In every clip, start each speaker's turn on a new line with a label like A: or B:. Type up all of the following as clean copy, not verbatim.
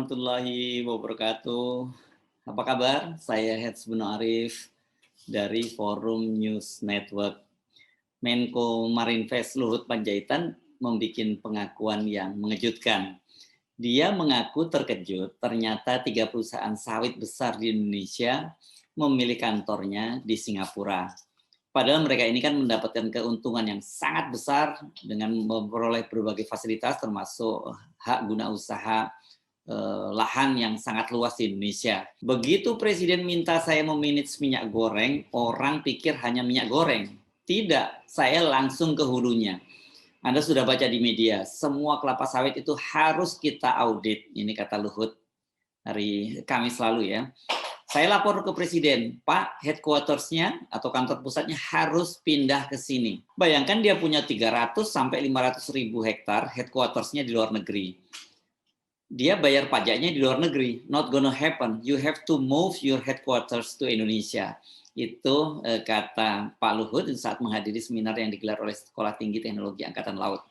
A: warahmatullahi wabarakatuh. Apa kabar? Saya Hets Beno Arif dari Forum News Network. Menko Marinvest Luhut Panjaitan membuat pengakuan yang mengejutkan. Dia mengaku terkejut ternyata 3 perusahaan sawit besar di Indonesia memilih kantornya di Singapura. Padahal mereka ini kan mendapatkan keuntungan yang sangat besar dengan memperoleh berbagai fasilitas termasuk hak guna usaha lahan yang sangat luas di Indonesia. Begitu Presiden minta saya memanage minyak goreng, orang pikir hanya minyak goreng. Tidak, saya langsung ke hulunya. Anda sudah baca di media, semua kelapa sawit itu harus kita audit. Ini kata Luhut hari Kamis lalu ya. Saya lapor ke Presiden, Pak, headquarters-nya atau kantor pusatnya harus pindah ke sini. Bayangkan dia punya 300 sampai 500 ribu hektar headquarters-nya di luar negeri. Dia bayar pajaknya di luar negeri. Not gonna happen. You have to move your headquarters to Indonesia. Itu kata Pak Luhut saat menghadiri seminar yang digelar oleh Sekolah Tinggi Teknologi Angkatan Laut.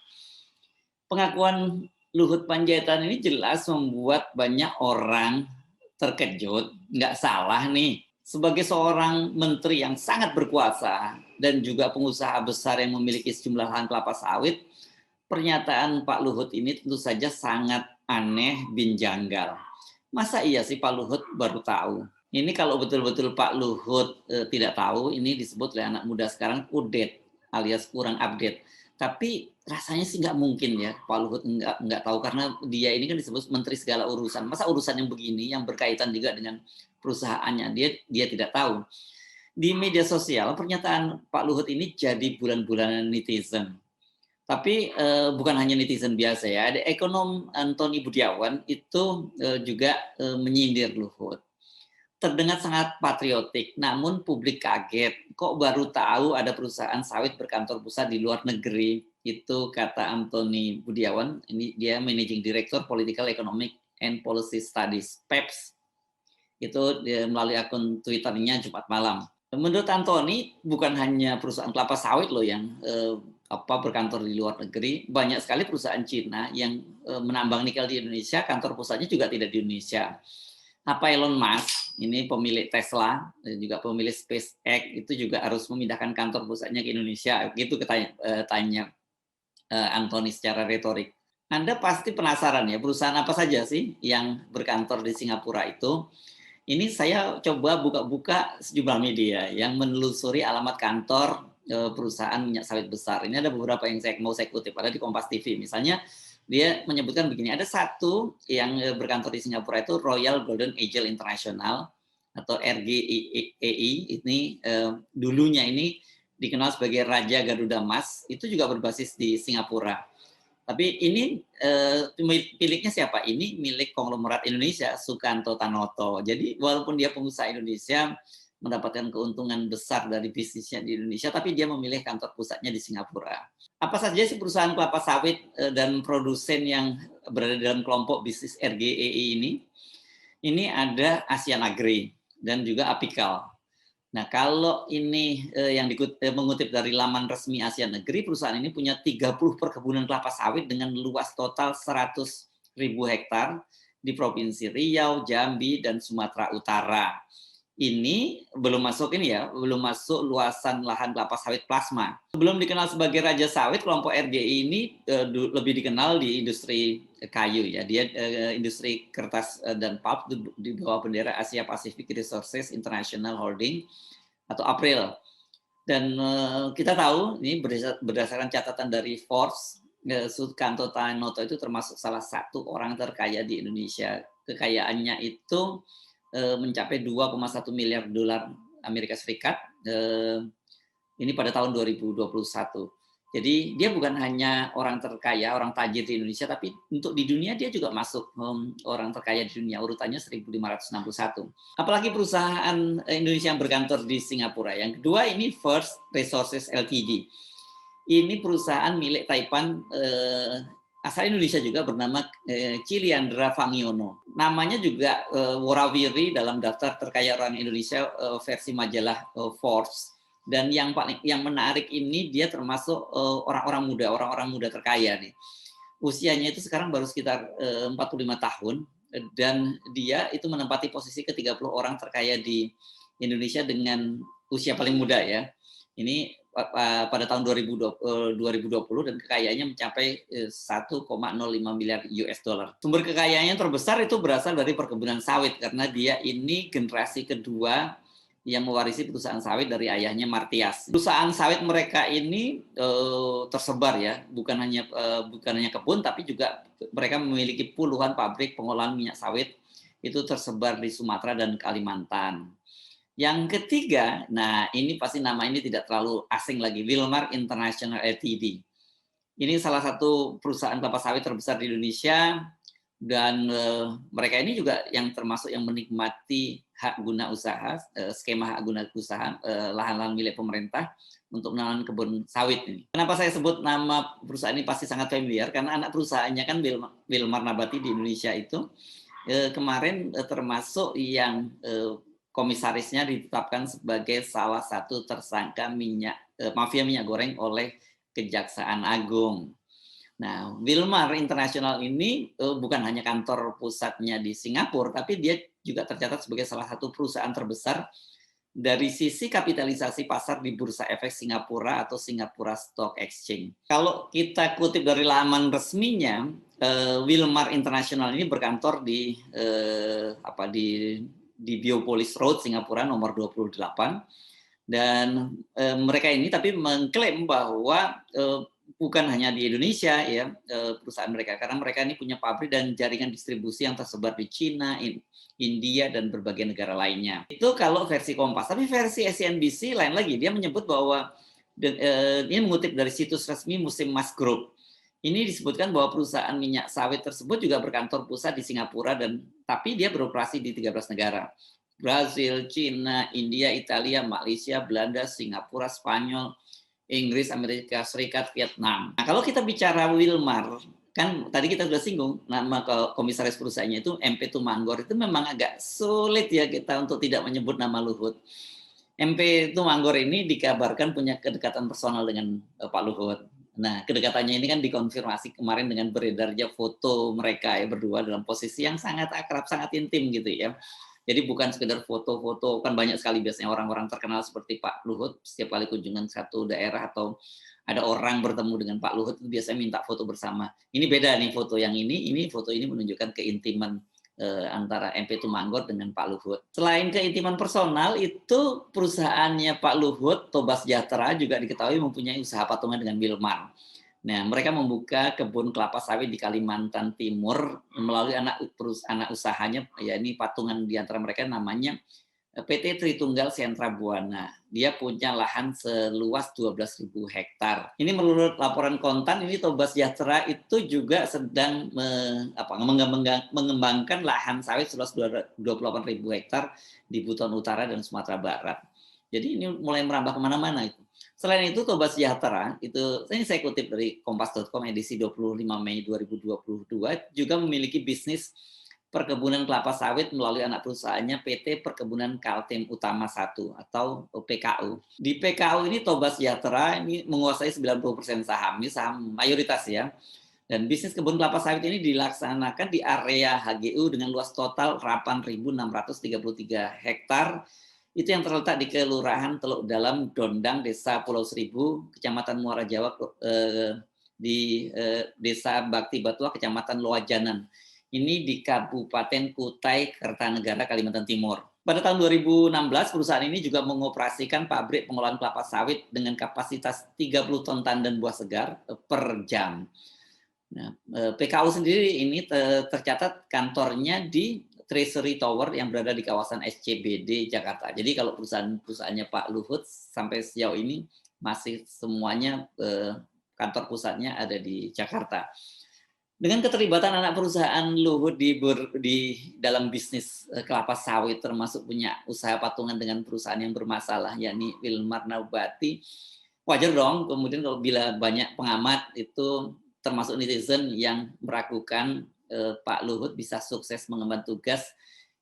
A: Pengakuan Luhut Panjaitan ini jelas membuat banyak orang terkejut. Nggak salah nih. Sebagai seorang menteri yang sangat berkuasa dan juga pengusaha besar yang memiliki sejumlah lahan kelapa sawit, pernyataan Pak Luhut ini tentu saja sangat aneh bin janggal. Masa iya sih Pak Luhut baru tahu? Ini kalau betul-betul Pak Luhut tidak tahu, ini disebut oleh anak muda sekarang kudet alias kurang update. Tapi rasanya sih nggak mungkin ya Pak Luhut nggak tahu, karena dia ini kan disebut menteri segala urusan. Masa urusan yang begini yang berkaitan juga dengan perusahaannya dia tidak tahu. Di media sosial pernyataan Pak Luhut ini jadi bulan-bulanan netizen. Tapi bukan hanya netizen biasa ya, ada ekonom Antoni Budiawan itu juga menyindir Luhut. Terdengar sangat patriotik, namun publik kaget. Kok baru tahu ada perusahaan sawit berkantor pusat di luar negeri? Itu kata Antoni Budiawan, ini dia Managing Director Political Economic and Policy Studies, PEPS. Itu melalui akun Twitternya Jumat malam. Menurut Antoni, bukan hanya perusahaan kelapa sawit loh yang berkantor di luar negeri, banyak sekali perusahaan Cina yang menambang nikel di Indonesia, kantor pusatnya juga tidak di Indonesia. Apa Elon Musk, ini pemilik Tesla, juga pemilik SpaceX, itu juga harus memindahkan kantor pusatnya ke Indonesia? Gitu tanya Antoni secara retorik. Anda pasti penasaran ya, perusahaan apa saja sih yang berkantor di Singapura itu? Ini saya coba buka-buka sejumlah media yang menelusuri alamat kantor perusahaan minyak sawit besar. Ini ada beberapa yang mau saya kutip, ada di Kompas TV. Misalnya dia menyebutkan begini, ada satu yang berkantor di Singapura itu Royal Golden Eagle International atau RGEI. Ini dulunya ini dikenal sebagai Raja Garuda Mas, itu juga berbasis di Singapura. Tapi ini miliknya siapa? Ini milik konglomerat Indonesia, Sukanto Tanoto. Jadi walaupun dia pengusaha Indonesia, mendapatkan keuntungan besar dari bisnisnya di Indonesia, tapi dia memilih kantor pusatnya di Singapura. Apa saja sih perusahaan kelapa sawit dan produsen yang berada dalam kelompok bisnis RGEI ini? Ini ada Asian Agri dan juga Apical. Nah, kalau ini yang mengutip dari laman resmi Asian Agri, perusahaan ini punya 30 perkebunan kelapa sawit dengan luas total 100.000 hektar di Provinsi Riau, Jambi, dan Sumatera Utara. Ini belum masuk belum masuk luasan lahan kelapa sawit plasma. Sebelum dikenal sebagai Raja Sawit, kelompok RGI ini lebih dikenal di industri kayu ya. Dia industri kertas dan pulp di bawah bendera Asia Pacific Resources International Holding atau APRIL. Dan kita tahu ini berdasarkan catatan dari Forbes, Sukanto Tanoto itu termasuk salah satu orang terkaya di Indonesia. Kekayaannya itu mencapai 2,1 miliar dolar Amerika Serikat ini pada tahun 2021. Jadi dia bukan hanya orang terkaya, orang tajir di Indonesia, tapi untuk di dunia dia juga masuk orang terkaya di dunia, urutannya 1561. Apalagi perusahaan Indonesia yang berkantor di Singapura. Yang kedua ini First Resources Ltd. Ini perusahaan milik Taipan asal Indonesia juga, bernama Ciliandra Fangiono. Namanya juga warawiri dalam daftar terkaya orang Indonesia versi majalah Forbes. Dan yang menarik ini dia termasuk orang-orang muda terkaya nih. Usianya itu sekarang baru sekitar 45 tahun. dan dia itu menempati posisi ke-30 orang terkaya di Indonesia dengan usia paling muda ya. Ini pada tahun 2020 dan kekayaannya mencapai 1,05 miliar US dollar. Sumber kekayaannya terbesar itu berasal dari perkebunan sawit karena dia ini generasi kedua yang mewarisi perusahaan sawit dari ayahnya Martias. Perusahaan sawit mereka ini tersebar ya, bukan hanya kebun tapi juga mereka memiliki puluhan pabrik pengolahan minyak sawit itu tersebar di Sumatera dan Kalimantan. Yang ketiga, nah ini pasti nama ini tidak terlalu asing lagi, Wilmar International Ltd. Ini salah satu perusahaan kelapa sawit terbesar di Indonesia dan mereka ini juga yang termasuk yang menikmati hak guna usaha, skema hak guna usaha lahan-lahan milik pemerintah untuk menanam kebun sawit ini. Kenapa saya sebut nama perusahaan ini pasti sangat familiar? Karena anak perusahaannya kan Wilmar Nabati di Indonesia itu kemarin termasuk yang komisarisnya ditetapkan sebagai salah satu tersangka mafia minyak goreng oleh Kejaksaan Agung. Nah, Wilmar International ini bukan hanya kantor pusatnya di Singapura, tapi dia juga tercatat sebagai salah satu perusahaan terbesar dari sisi kapitalisasi pasar di Bursa Efek Singapura atau Singapura Stock Exchange. Kalau kita kutip dari laman resminya, Wilmar International ini berkantor di Biopolis Road, Singapura nomor 28. Dan mereka ini tapi mengklaim bahwa bukan hanya di Indonesia ya perusahaan mereka, karena mereka ini punya pabrik dan jaringan distribusi yang tersebar di Cina, India, dan berbagai negara lainnya. Itu kalau versi Kompas. Tapi versi CNBC lain lagi, dia menyebut bahwa ini mengutip dari situs resmi Musim Mas Group. Ini disebutkan bahwa perusahaan minyak sawit tersebut juga berkantor pusat di Singapura tapi dia beroperasi di 13 negara. Brazil, Cina, India, Italia, Malaysia, Belanda, Singapura, Spanyol, Inggris, Amerika Serikat, Vietnam. Nah, kalau kita bicara Wilmar, kan tadi kita sudah singgung nama komisaris perusahaannya itu MP Tumanggor, itu memang agak sulit ya kita untuk tidak menyebut nama Luhut. MP Tumanggor ini dikabarkan punya kedekatan personal dengan Pak Luhut. Nah, kedekatannya ini kan dikonfirmasi kemarin dengan beredarnya foto mereka ya berdua dalam posisi yang sangat akrab, sangat intim gitu ya. Jadi bukan sekedar foto-foto, kan banyak sekali biasanya orang-orang terkenal seperti Pak Luhut setiap kali kunjungan satu daerah atau ada orang bertemu dengan Pak Luhut itu biasanya minta foto bersama. Ini beda nih foto yang ini foto ini menunjukkan keintiman antara MP Tumanggor dengan Pak Luhut. Selain keintiman personal, itu perusahaannya Pak Luhut, Toba Sejahtera, juga diketahui mempunyai usaha patungan dengan Wilmar. Nah, mereka membuka kebun kelapa sawit di Kalimantan Timur melalui anak usahanya, ya ini patungan di antara mereka namanya PT Tritunggal Sentra Buana. Dia punya lahan seluas 12.000 hektar. Ini menurut laporan Kontan, ini Toba Sejahtera itu juga sedang mengembangkan lahan sawit seluas 28.000 hektar di Buton Utara dan Sumatera Barat. Jadi ini mulai merambah kemana-mana itu. Selain itu, Toba Sejahtera, ini saya kutip dari kompas.com edisi 25 Mei 2022, juga memiliki bisnis perkebunan kelapa sawit melalui anak perusahaannya PT Perkebunan Kaltim Utama 1 atau PKU. Di PKU ini Toba Sejahtera ini menguasai 90% saham, ini saham mayoritas ya. Dan bisnis kebun kelapa sawit ini dilaksanakan di area HGU dengan luas total 8.633 hektar. Itu yang terletak di Kelurahan Teluk Dalam, Dondang, Desa Pulau Seribu, Kecamatan Muara Jawa, di Desa Bakti Batua, Kecamatan Loajanan. Ini di Kabupaten Kutai Kertanegara, Kalimantan Timur. Pada tahun 2016, perusahaan ini juga mengoperasikan pabrik pengolahan kelapa sawit dengan kapasitas 30 ton tandan buah segar per jam. Nah, PKU sendiri ini tercatat kantornya di Treasury Tower yang berada di kawasan SCBD Jakarta. Jadi kalau perusahaannya Pak Luhut sampai sejauh ini masih semuanya kantor pusatnya ada di Jakarta. Dengan keterlibatan anak perusahaan Luhut di dalam bisnis kelapa sawit, termasuk punya usaha patungan dengan perusahaan yang bermasalah, yakni Wilmar Nabati, wajar dong kemudian kalau bila banyak pengamat itu termasuk netizen yang meragukan Pak Luhut bisa sukses mengemban tugas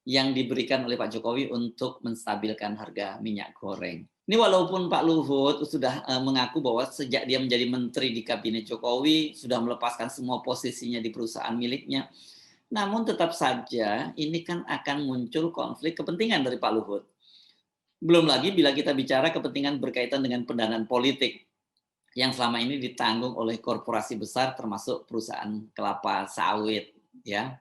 A: yang diberikan oleh Pak Jokowi untuk menstabilkan harga minyak goreng. Ini walaupun Pak Luhut sudah mengaku bahwa sejak dia menjadi menteri di kabinet Jokowi sudah melepaskan semua posisinya di perusahaan miliknya, Namun tetap saja ini kan akan muncul konflik kepentingan dari Pak Luhut. Belum lagi bila kita bicara kepentingan berkaitan dengan pendanaan politik yang selama ini ditanggung oleh korporasi besar termasuk perusahaan kelapa sawit, ya.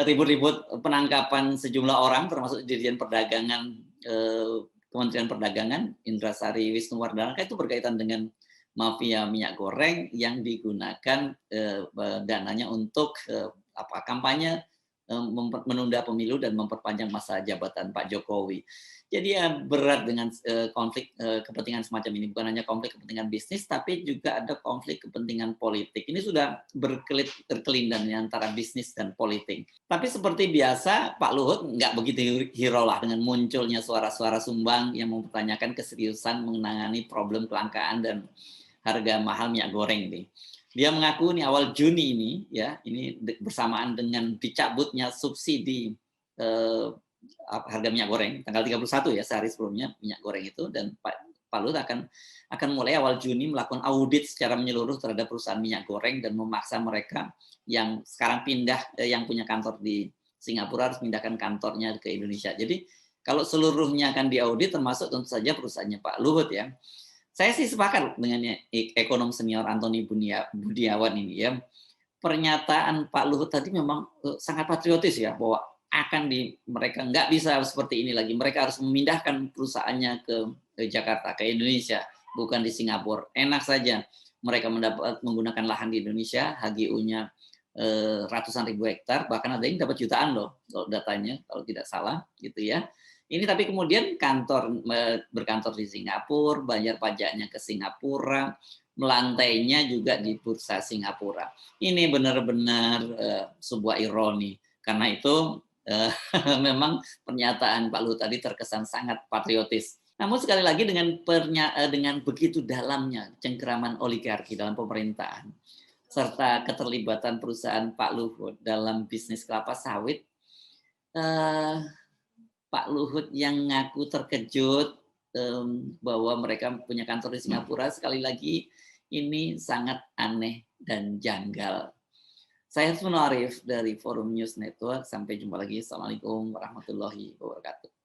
A: Ribut-ribut penangkapan sejumlah orang termasuk Dirjen Perdagangan, Kementerian Perdagangan Indrasari Wisnuwardana itu berkaitan dengan mafia minyak goreng yang digunakan dananya untuk kampanye menunda pemilu dan memperpanjang masa jabatan Pak Jokowi. Jadi ya berat dengan konflik kepentingan semacam ini. Bukan hanya konflik kepentingan bisnis, tapi juga ada konflik kepentingan politik. Ini sudah berkelindan antara bisnis dan politik. Tapi seperti biasa, Pak Luhut nggak begitu hero lah dengan munculnya suara-suara sumbang yang mempertanyakan keseriusan menangani problem kelangkaan dan harga mahal minyak goreng ini. Dia mengaku nih awal Juni ini, ya, ini bersamaan dengan dicabutnya subsidi harga minyak goreng tanggal 31 ya, sehari sebelumnya minyak goreng itu, dan Pak Luhut akan mulai awal Juni melakukan audit secara menyeluruh terhadap perusahaan minyak goreng dan memaksa mereka yang sekarang pindah yang punya kantor di Singapura harus pindahkan kantornya ke Indonesia. Jadi kalau seluruhnya akan diaudit termasuk tentu saja perusahaannya Pak Luhut ya. Saya sih sepakat dengan ekonom senior Antoni Budiawan ini ya. Pernyataan Pak Luhut tadi memang sangat patriotis ya, bahwa mereka nggak bisa seperti ini lagi. Mereka harus memindahkan perusahaannya ke Jakarta, ke Indonesia, bukan di Singapura. Enak saja mereka menggunakan lahan di Indonesia, HGU-nya ratusan ribu hektar, bahkan ada yang dapat jutaan loh, datanya kalau tidak salah gitu ya. Ini tapi kemudian berkantor di Singapura, bayar pajaknya ke Singapura, melantainya juga di bursa Singapura. Ini benar-benar sebuah ironi. Karena itu memang pernyataan Pak Luhut tadi terkesan sangat patriotis. Namun sekali lagi dengan begitu dalamnya cengkeraman oligarki dalam pemerintahan, serta keterlibatan perusahaan Pak Luhut dalam bisnis kelapa sawit, Pak Luhut yang ngaku terkejut bahwa mereka punya kantor di Singapura, sekali lagi ini sangat aneh dan janggal. Saya Hersmono Arif dari Forum News Network. Sampai jumpa lagi. Assalamualaikum warahmatullahi wabarakatuh.